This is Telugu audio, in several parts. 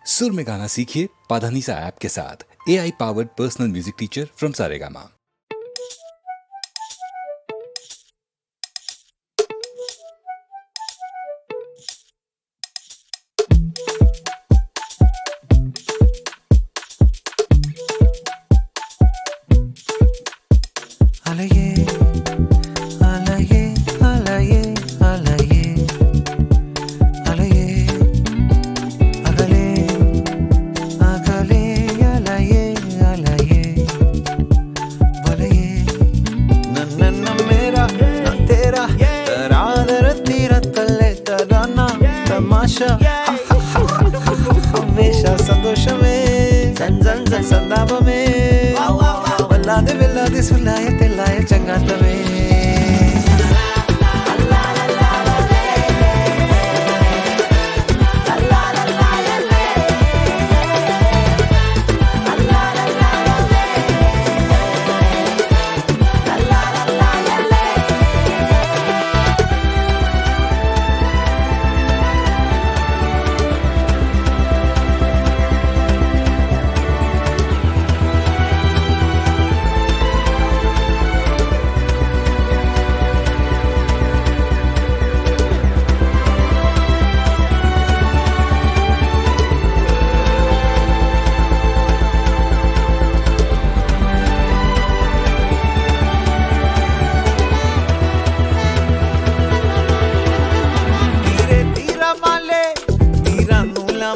सुर में गाना सीखिए पाधानीसा ऐप के साथ। AI powered personal music teacher from Saregama. అలయే అలయే అలయే అలయే అలయే అగలే అగలే అలయే అలయే వలయే నన్న మేరా నా తేరా తరాదర తీరతల్లే తరానా తమాషా హమేషా సంతోషమే జన్ జన్ జన్ సందాపమే వెళ్ళాది సుల్లాయ తెల్లాయ చంగాతమే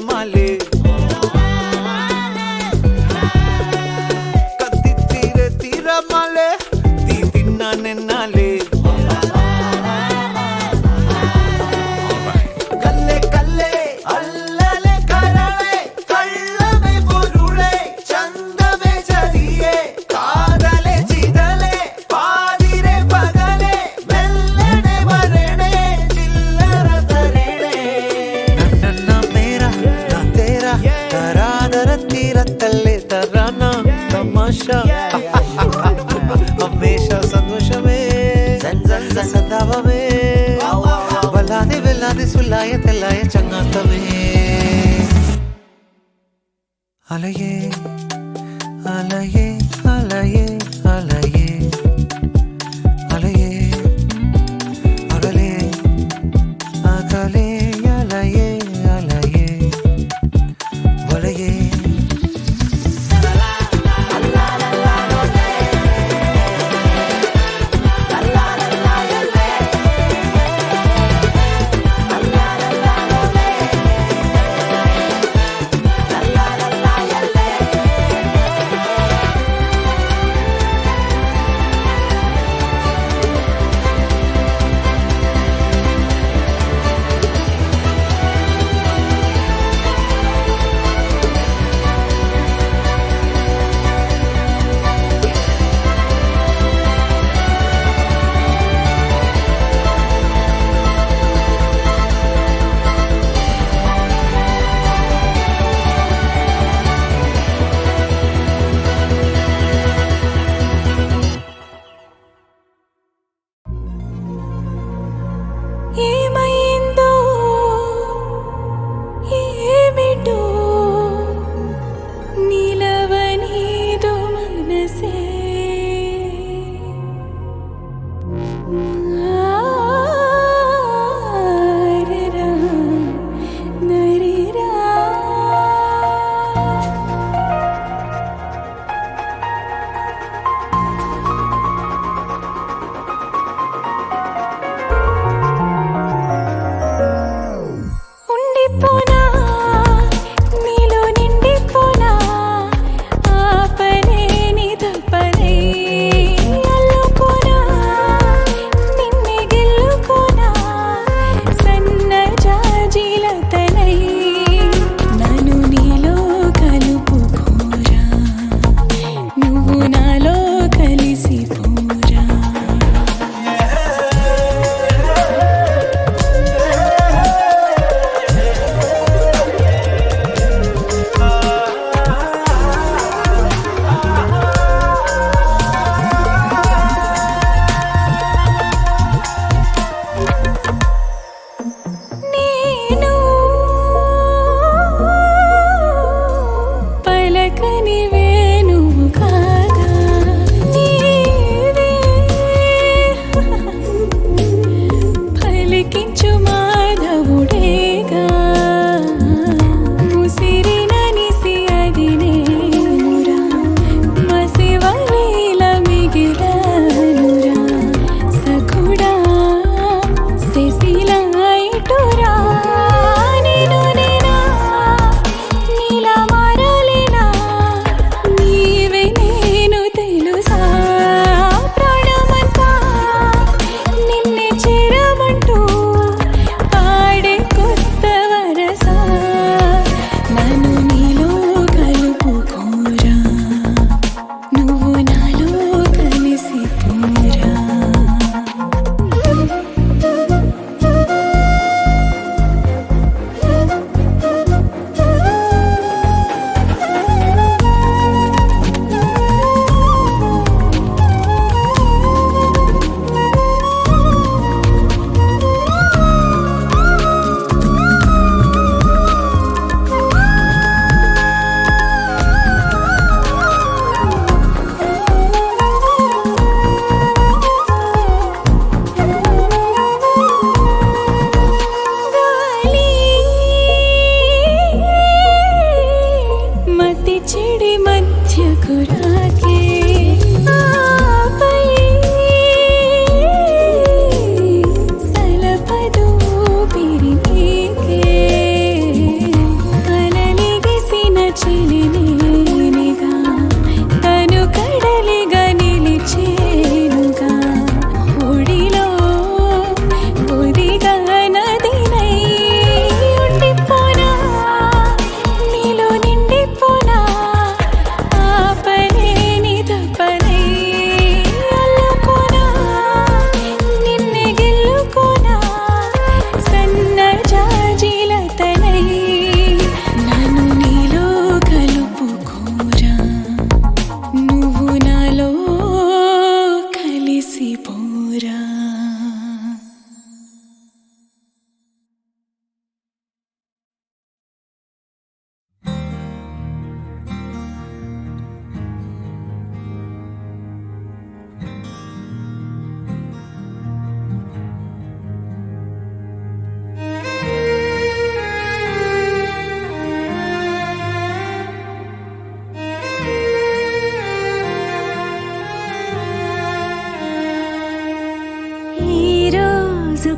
మాలే కత్తి తీర మాలే తిన్నా నెన్నాలే కల్లే కల్లే అల్లలే కరళే కళ్ళమే పొరుళే చందమే చదియే కాదలే చిదలే పాదిరే పగలే మెల్లనే వరణే చిల్లర తరేడే నన్న మేరా నా తేరా తరాదర తీరతల్లే తరానా తమాషా హమేషా సంతోషమే జన్ జన్ జన్ సందాపమే వెళ్ళాది సుల్లాయ తెల్లాయ చంగాతమే అలయే అలయే అలయే అలయే అలయే అగలే అగలే అలయే అలయే వలయే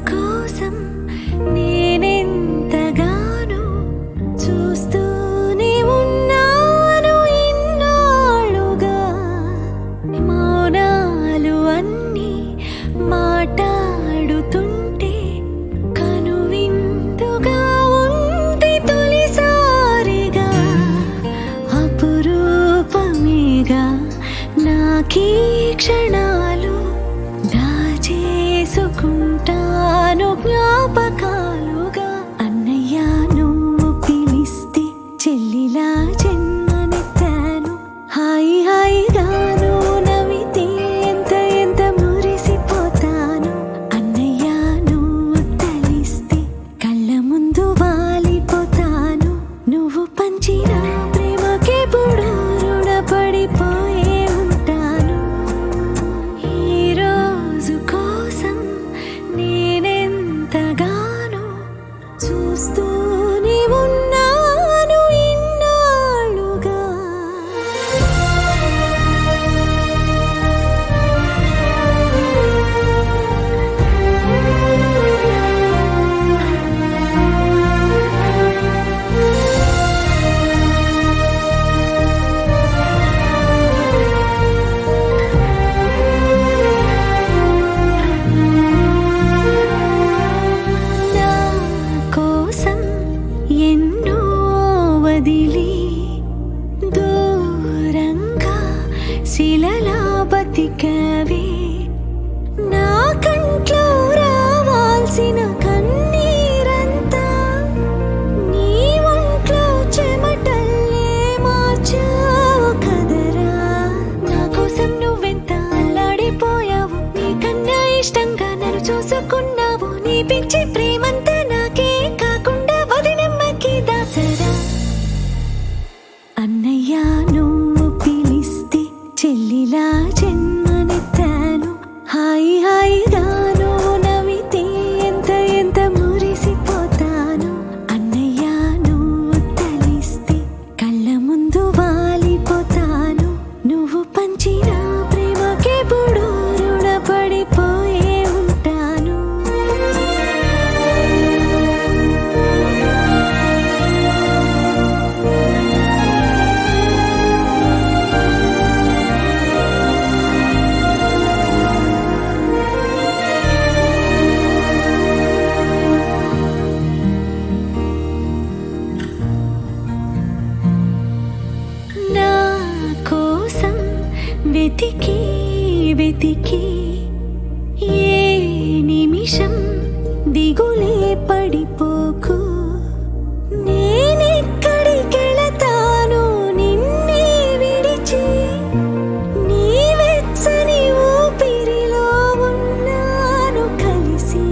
కోసం నేనెంతగానో చూస్తూనే ఉన్నాను ఇన్నాళ్ళుగా. మౌనాలు అన్నీ మాట్లాడుతుంటే కనువిందుగా ఉంది తొలిసారిగా. అపురూపమేగా నాకీ క్షణాలు, దాచేసుకుంటాను జ్ఞాపకాలుగా. అన్నయ్య నువ్వు పిలిస్తే చెల్లిలా జన్మనెత్తాను. హాయి హాయిగాను నవ్వితే ఎంత ఎంత మురిసిపోతాను. అన్నయ్య నువ్వు తలిస్తే కళ్ళ ముందు వాలిపోతాను. నువ్వు పంచిన ప్రేమకెప్పుడు రుణపడిపోయే ఉంటాను. ఈ రోజు కోసం నేనెంతగానో చూస్తూనే ఉన్నాను ఇన్నాళ్ళుగా. నా కోసం ఎన్నో వదిలి దూరంగా శిలలా బతికవే. నా కంట్లో రావాల్సిన కన్నీరంతా నీ ఒంట్లో చెమటల్లే మార్చావు కదరా. నా కోసం నువ్వెంత అల్లాడిపోయావు, నీకన్నా ఇష్టంగా నన్ను చూసుకున్నావు. నీ పిచ్చి ప్రేమంతా నాకే కాకుండా వదినమ్మకి దాచరా. అన్నయ్య నువ్వు పిలిస్తే చెల్లిలా జన్మనెత్తాను. హాయి హాయిగాను నవ్వితే ఎంత ఎంత మురిసిపోతాను. అన్నయ్య నువ్వు తలిస్తే కళ్ళ ముందు వాలిపోతాను. నువ్వు పంచిన ప్రేమకెప్పుడు రుణపడిపోయే ఉంటాను. నా కోసం వెతికి వెతికి ఏ నిమిషం దిగులే పడిపోకు. నేనెక్కడికెళతాను నిన్నే విడిచి, నీ వెచ్చని ఊపిరిలో ఉన్నాను కలిసి.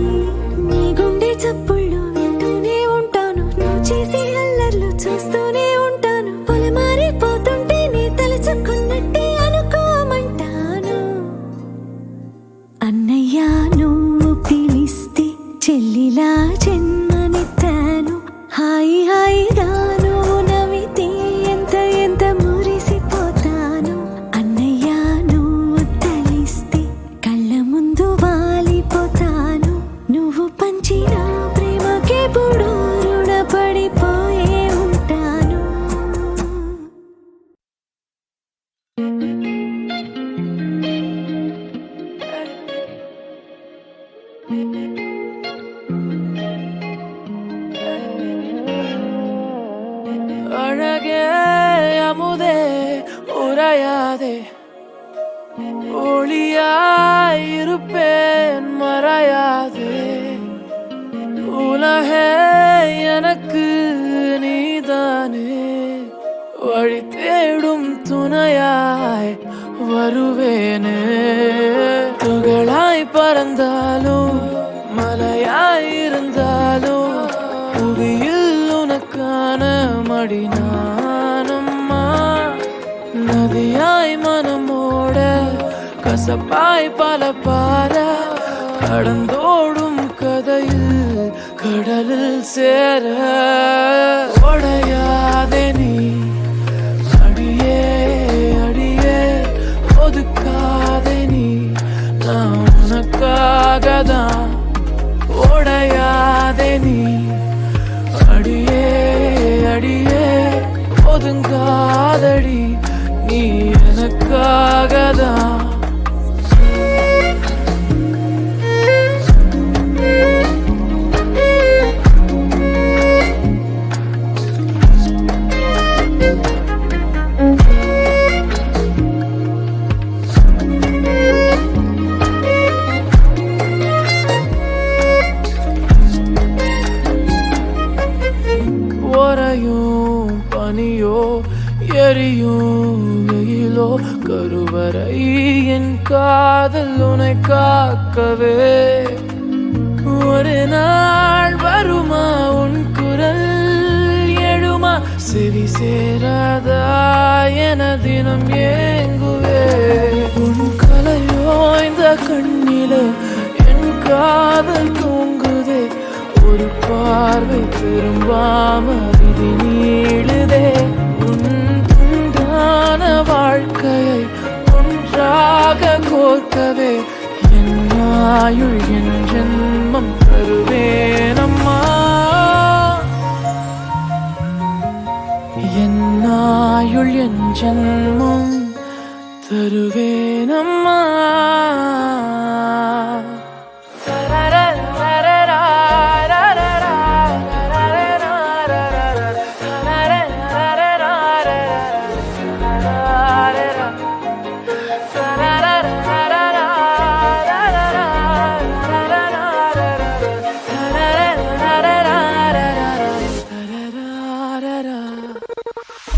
నీ గుండె చప్పుళ్ళు వింటూనే ఉంటాను, నువ్వు చేసే అల్లర్లు చూస్తూనే ఉంటాను. పొలమారిపోతుంటే నీ తలుచుకున్నట్టే అనుకోమంటాను. అన్నయ్య నువ్వు పిలిస్తే చెల్లిలా జన్మనెత్తాను. హాయి హాయిగాను నవ్వితే ఎంత ఎంత మురిసిపోతాను. అన్నయ్య నువ్వు తలిస్తే కళ్ళ ముందు వాలిపోతాను. నువ్వు పంచిన ప్రేమకెప్పుడు రుణపడిపోయే ఉంటాను. அழகே அமுதே உரையாதே, ஒளியாயிருப்பேன் மறையாதே. உலகே எனக்கு நீதானே, வழி தேடும் துணையாய் வருவேனே. துகளாய் பறந்தாலும் மலையாயிருந்தாலும் புவியில் உனக்கான மடி நானம்மா. நதியாய் மனமோட கசப்பாய் பல பார கடந்தோடும் கதையில் கடலில் சேர. உடையாதே நீ அடியே அடியே, ஒதுக்காதே நீ, நான் உனக்காகதான் ஒதுங்காதடி நீ எனக்காகதான். ஒரையும் பனியோ எரியும் வெயிலோ கருவறை என் காதல் உனை காக்கவே. ஒரு நாள் வருமா உன் குரல் எழுமா செவி சேராதா என தினம் ஏங்குவே. உன் கலையோ இந்த கண்ணிலே என் காதல் தூங்குதே. ஒரு பார்வை திரும்பாம விதி நீளுதே. உன் துண்டான வாழ்க்கையை ஒன்றாக கோர்க்கவே என் ஆயுள் என் ஜென்மம் தருவேனம்மா. என் ஆயுள் என் ஜென்மம் தருவேனம்மா.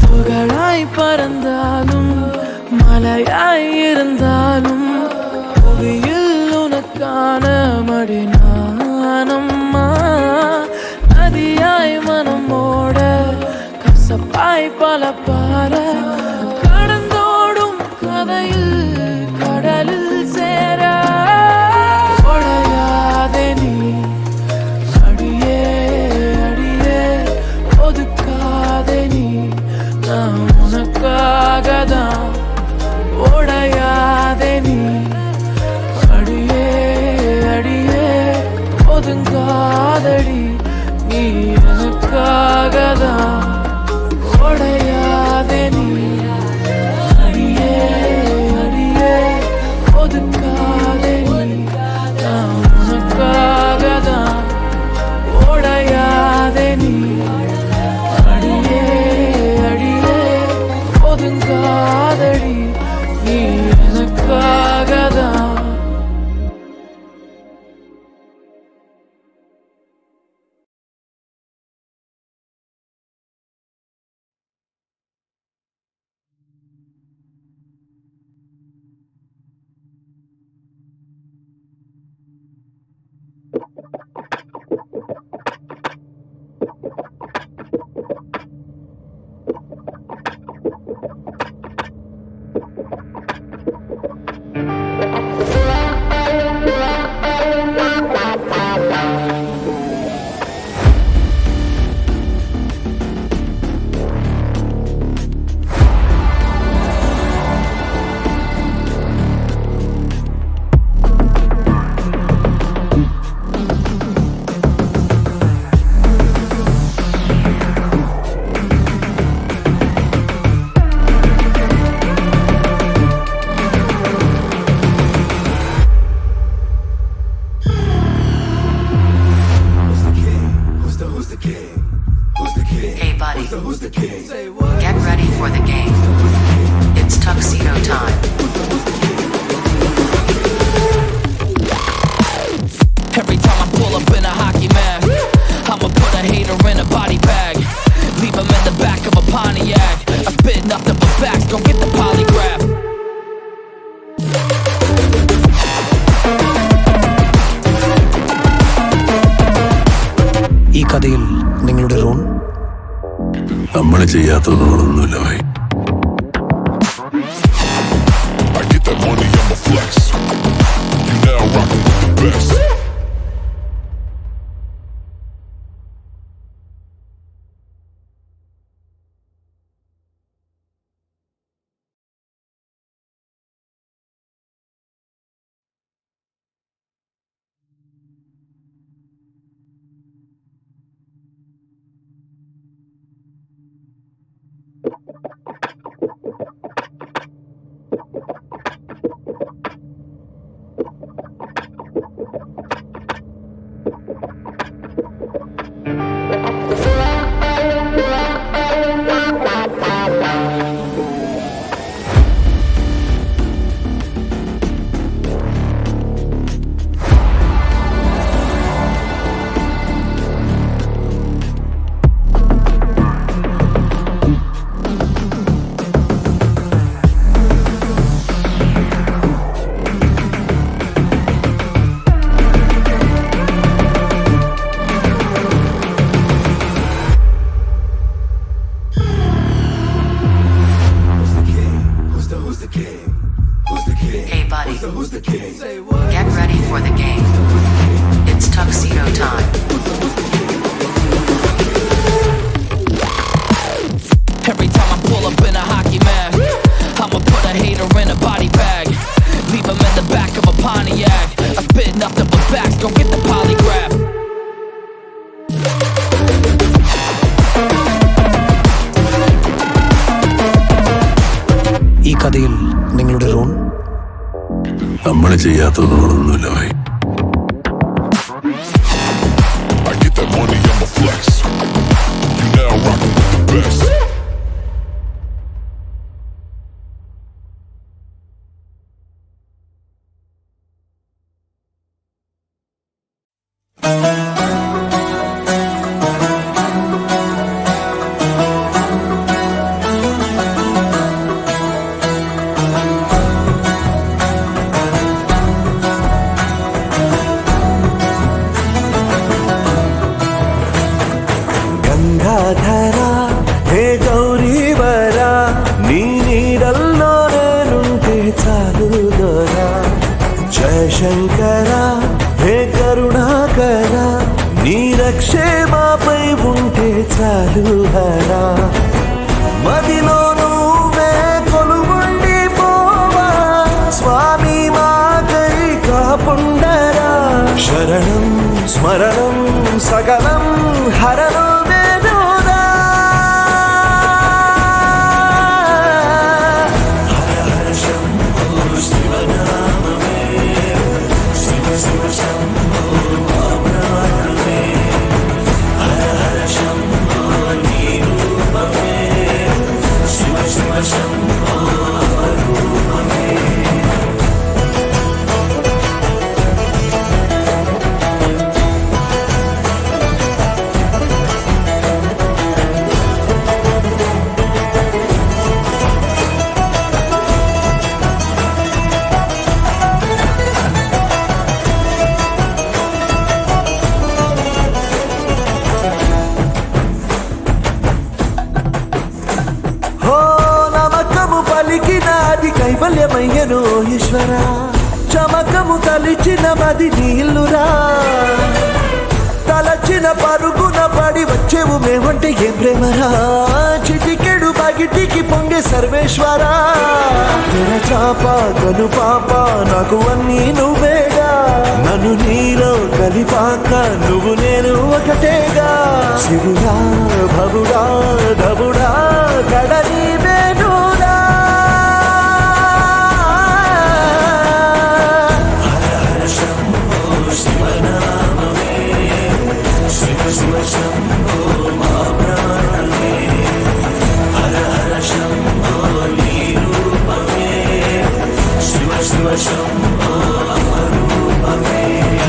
புகழாய் பறந்தாலும் மலையாய் இருந்தாலும் புவியில் உனக்கான மடி நானம்மா. நதியாய் மனமோட கசப்பாய் பல பார கடந்தோடும் கதையில் கடலில் சேர. உடையாதே நீ அடியே அடியே ஒதுக்காதே நீ நான் உனக்காகதான். உடையாதே நீ அடியே அடியே ஒதுங்காதடி நீ எனக்காகதான். உடையாதே நீ அடியே அடியே ஒதுக்காதே நீ நான் உனக்காகதான். உடையாதே நீ அடியே அடியே ஒதுங்காதடி நீ எனக்காகதான். Hey buddy, get ready for the game. It's tuxedo time. Every time I pull up in a hockey mask, I'ma put a hater in a body bag. Leave him in the back of a Pontiac. I spit nothing but facts, go get the polygraph. ഈ കഥയിൽ നിങ്ങളുടെ റോൾ നമ്മൾ ചെയ്യാത്തതൊന്നുമില്ല Bhai. I get that money, I'm a flex. You now rockin' with the best. Get ready for the game. It's tuxedo time. Every time I pull up in a hockey mask, I'ma put a hater in a body bag. Leave him in the back of a Pontiac. I spit nothing but facts, go get the polygraph. ഈ കഥയിൽ നിങ്ങളുടെ റോൾ നമ്മൾ ചെയ്യാത്തതൊന്നുമില്ല Bhai. I get that money, I'ma flex. You now rockin' with the best. Gangadhara హే గౌరీవరా నీ నీడల్లో నేనుంటే చాలు దొరా జయశంకర హే కరుణాకర నీ రక్షే మాపై ఉంటే చాలు హరా మదిలో నువ్వే కొలువుండి పోవా స్వామి మాకై కాపుండరా శరణం స్మరణం సకలం హరణం కైవల్యమయ్యను ఈశ్వర చమకము తలిచిన మది నీళ్ళురా తలచిన పరుగున పడి వచ్చేవు మేమంటే ఏం ప్రేమరా చిటికెడు బగిటికి పొంగే సర్వేశ్వరా చాప కను పాప నాకు అన్నీ నువ్వేగా నన్ను నీలో కలిపాక నువ్వు నేను ఒకటేగా శివుడా భవుడా ధవుడా కడని వేణురా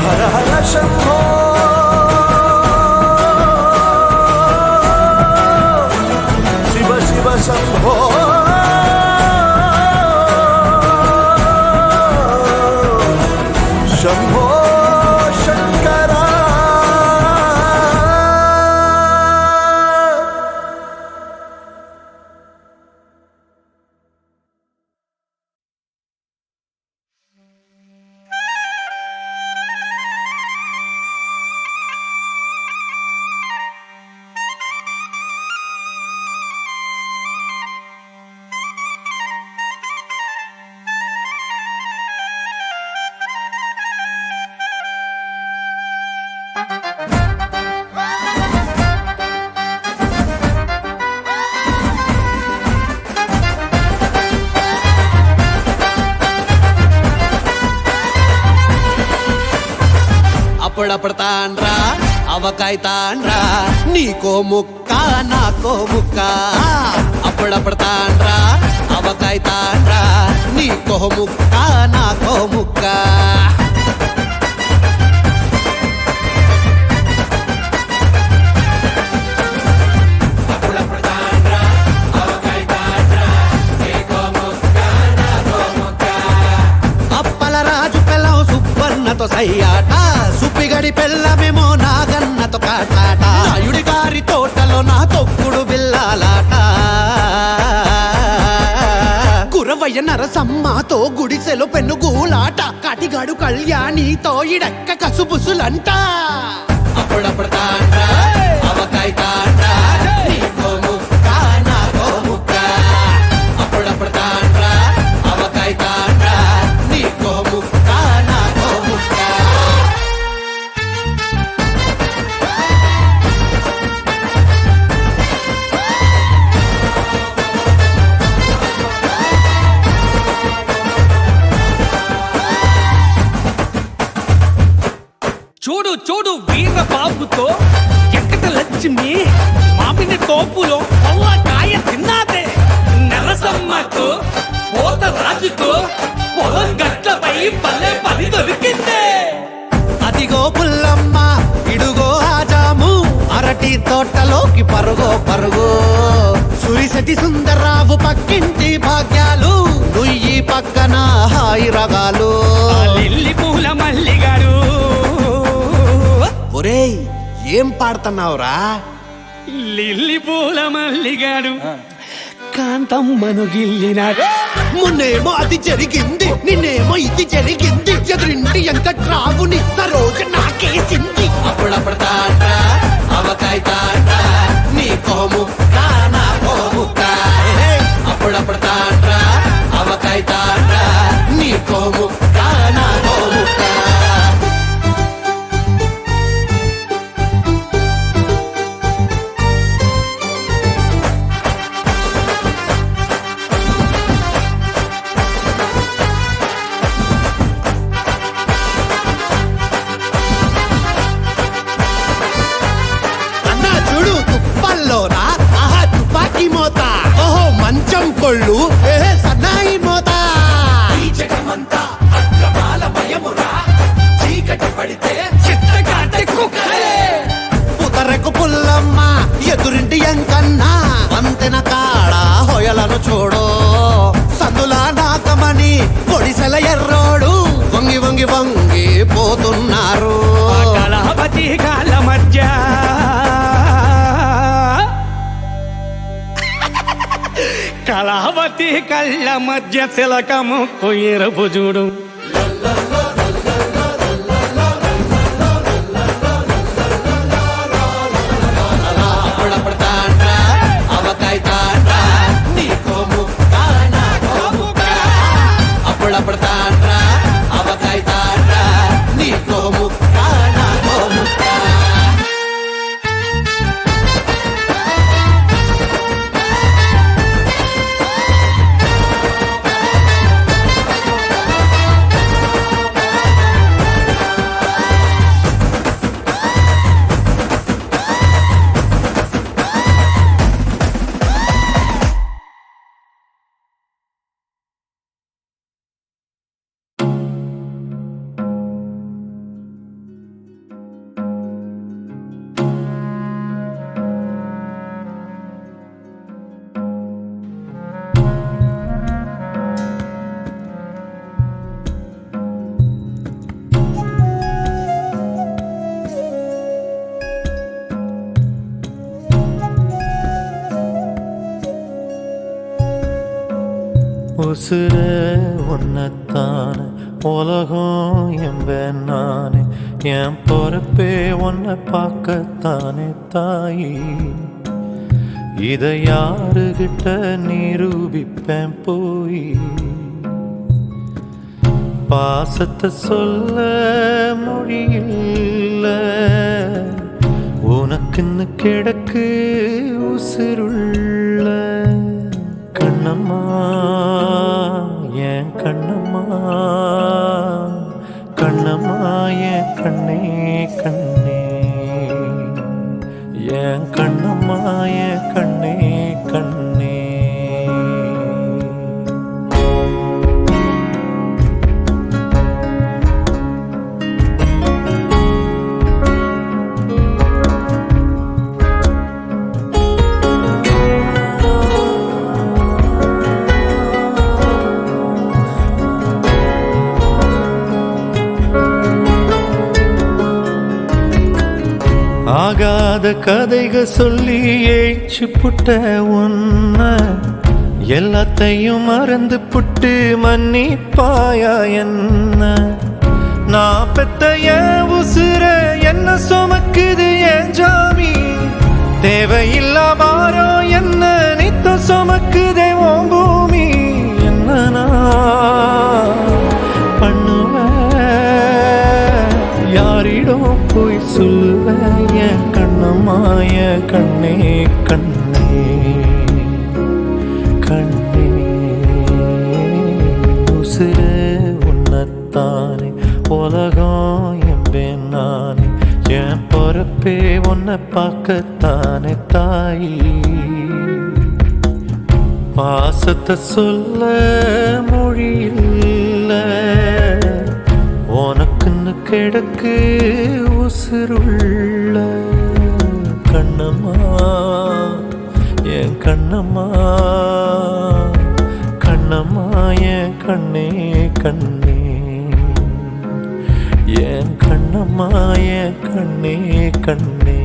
హర హర శంభో శివ శివ శంభో శంభో శంకర అప్పుడప్పుడతాండ్రా అవకాయతాండ్రా నీకో ముక్క నాకో ముక్క అప్పుడప్పుడతాండ్రా అవకాయతాండ్రా నీకో ముక్క నాకో ముక్క సయ్యాట సుప్పిగడి పెళ్ళమేమో నాగన్నతో కాటాట నాయుడి గారి తోటలో నా తొక్కుడు బిల్లాలాట కురవ వయ్య నరసమ్మతో గుడిసెలో పెనుగూలాట కాటిగాడు కళ్యాణితో ఇడక్క కసుబుసులంట అప్పుడప్పుడు తాండ్రా అవకాయ తాండ్రా నీకో ముక్క నాకో ముక్క అప్పుడప్పుడు తాండ్రా అవకాయ తాండ్రా నీకో ముక్క నాకో ముక్క చూడు చూడు వీర బాబుతో ఎక్కట లక్ష్మి మామిడి తోపులో కాయ తిన్నాదే నరసమ్మతో పోత రాజుతో పొలం గట్లపై పల్లె పని దొరికిందే అదిగో పుల్లమ్మ ఇడుగో ఆజాము అరటి తోటలోకి పరుగో పరుగు సురిసటి సుందర్రావు పక్కింటి భాగ్యాలు నుయ్యి పక్కన హాయి రగాలు లిల్లి పూల మల్లిగాడు ఒరేయ్ ఏం పాడుతున్నావురా లిల్లి పూల మల్లిగాడు కాంతమ్మను గిల్లినాడు మొన్నేమో అది జరిగింది నిన్నేమో ఇది జరిగింది ఎదురింటి ఎంత ట్రావుని రోజు నాకేసింది అప్పుడప్పుడు తాండ్రా అవకాయ తాండ్రా నీకో ముక్క నాకో ముక్క అప్పుడప్పుడు తాండ్రా అవకాయ తాండ్రా నీకో ముక్క నాకో ముక్క మంచం కొళ్ళు సన్నాయి మోత పుతరకు పుల్లమ్మ ఎదురింటి ఎంకన్నా వంతెన కాడ హొయలను చూడు సందులా నాకమని పొడిసెల ఎర్రోడు వంగి వంగి వంగి పోతున్నారు కళావతి కాళ్ళ మధ్య కళావతి కళ్ళ మధ్య తిలకము కొయ్యరపు చూడు అప్పుడప్పుడు తాండ్రా అవకాయ తాండ్రా నీకో ముక్క నాకో ముక్క అప్పుడప్పుడు తాండ్రా అవకాయ తాండ్రా నీకో ముక్క నాకో ముక్క உசுர உன்னைத்தான உலகம் என்பேன் நானே என் பொறுப்பே உன்னை பார்க்கத்தானே தாயி இதை யாருகிட்ட நிரூபிப்பேன் போய் பாசத்தை சொல்ல மொழியில்ல உனக்குன்னு கிடக்கு உசுருள்ள கண்ணம்மா என் கண்ணம்மா கண்ணம்மா என் கண்ணே கண்ணே என் கண்ணம்மா என் கண்ணே கண்ணே ஆகாத கதைக சொல்லி ஏச்சு புட்ட உன்ன எல்லாத்தையும் மறந்து புட்டு மன்னிப்பாயா என்ன? நான் பெத்த என் உசுர என்ன சுமக்குது என் ஜாமி? தேவையில்லா பாரம் என்ன நித்த சுமக்குதே உன் பூமி. என்ன நான் பண்ணுவேன், யாரிடம் போய் சொல்லுவேன்? என் கண்ணம்மா என் கண்ணே கண்ணே கண்ணே. உசுரே உன்னத்தானே உலகம் என்பேன் நானே. என் பொறுப்பே உன்னை பார்க்கத்தானே தாயி. பாசத்தை சொல்ல மொழி இல்ல, உனக்குன்னு கிடக்கு உசுருள்ள. கண்ணம்மா என் கண்ணம்மா கண்ணம்மா என் கண்ணே கண்ணே. என் கண்ணம்மா என் கண்ணே கண்ணே.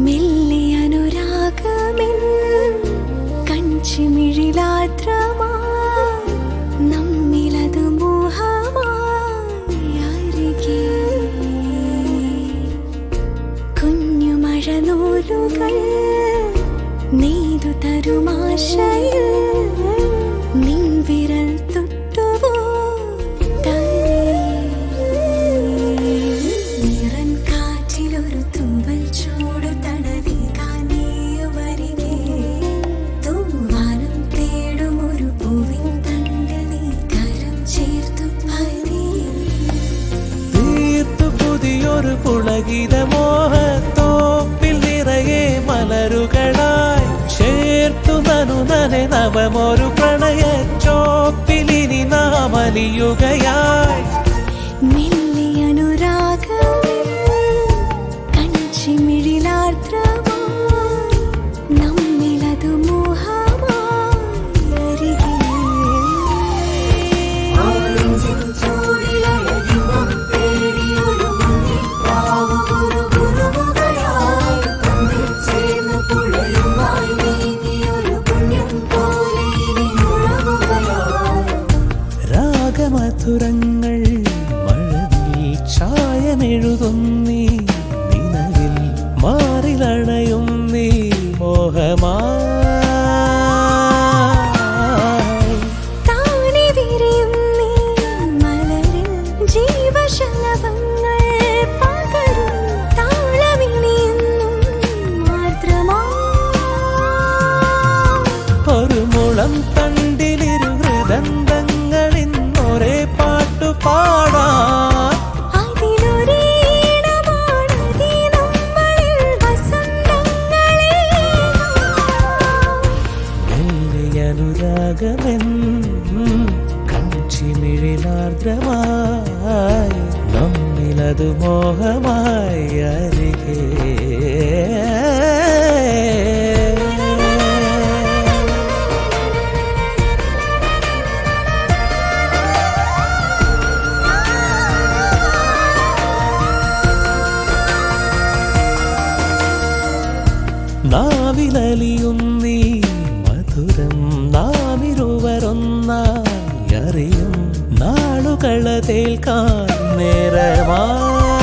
മെല്ലെ അനുരാഗമെൻ കൺചിമിഴിലാത്രമായി നമ്മിലതു മോഹമായി അരികെ കുഞ്ഞു മഴനൂലുകൾ നെയ്തു തരുമാശയിൽ നിൻ വിരൽ തൊട്ടുവോ ഒരു പുളകിത മോഹത്തോപ്പിൽ നിറയെ മലരുകളായി ചേർത്തു നനു നനെ നവമൊരു പ്രണയ ചോപ്പിലിനി നാം അലിയുകയായി. മെല്ലെ അനുരാഗമേ കഞ്ചിമിഴിലാർദ്രമായി നമ്മിലതു മോഹമായി അരികെ. രാഗമധുരങ്ങൾ മഴവിൽ ചായമെഴുതുന്നീ നിലവിൽ മാറിലണയും നീ മോഹമായി. താനെ വിരിയും നീ മലരിൽ ജീവശലഭങ്ങൾ പകരും താളമിനിയെന്നും മാത്രമായി. ഒരു മുളം തണ്ടിലിരു ഹൃദന്തങ്ങളിൽ ഒരേ പാട്ടു പാടാൻ. അതിലൊരീണമാണതി നമ്മളിൽ വസന്തങ്ങളെ. മെല്ലെ അനുരാഗമെൻ കഞ്ചിമിഴിലാർദ്രമായി നമ്മിലതു മോഹമായി അരികെ. നാവിലലിയുന്നീ മധുരം നാമിരുവരൊന്നായി അറിയും നാളുകളതേൽക്കാൻ നേരമായി.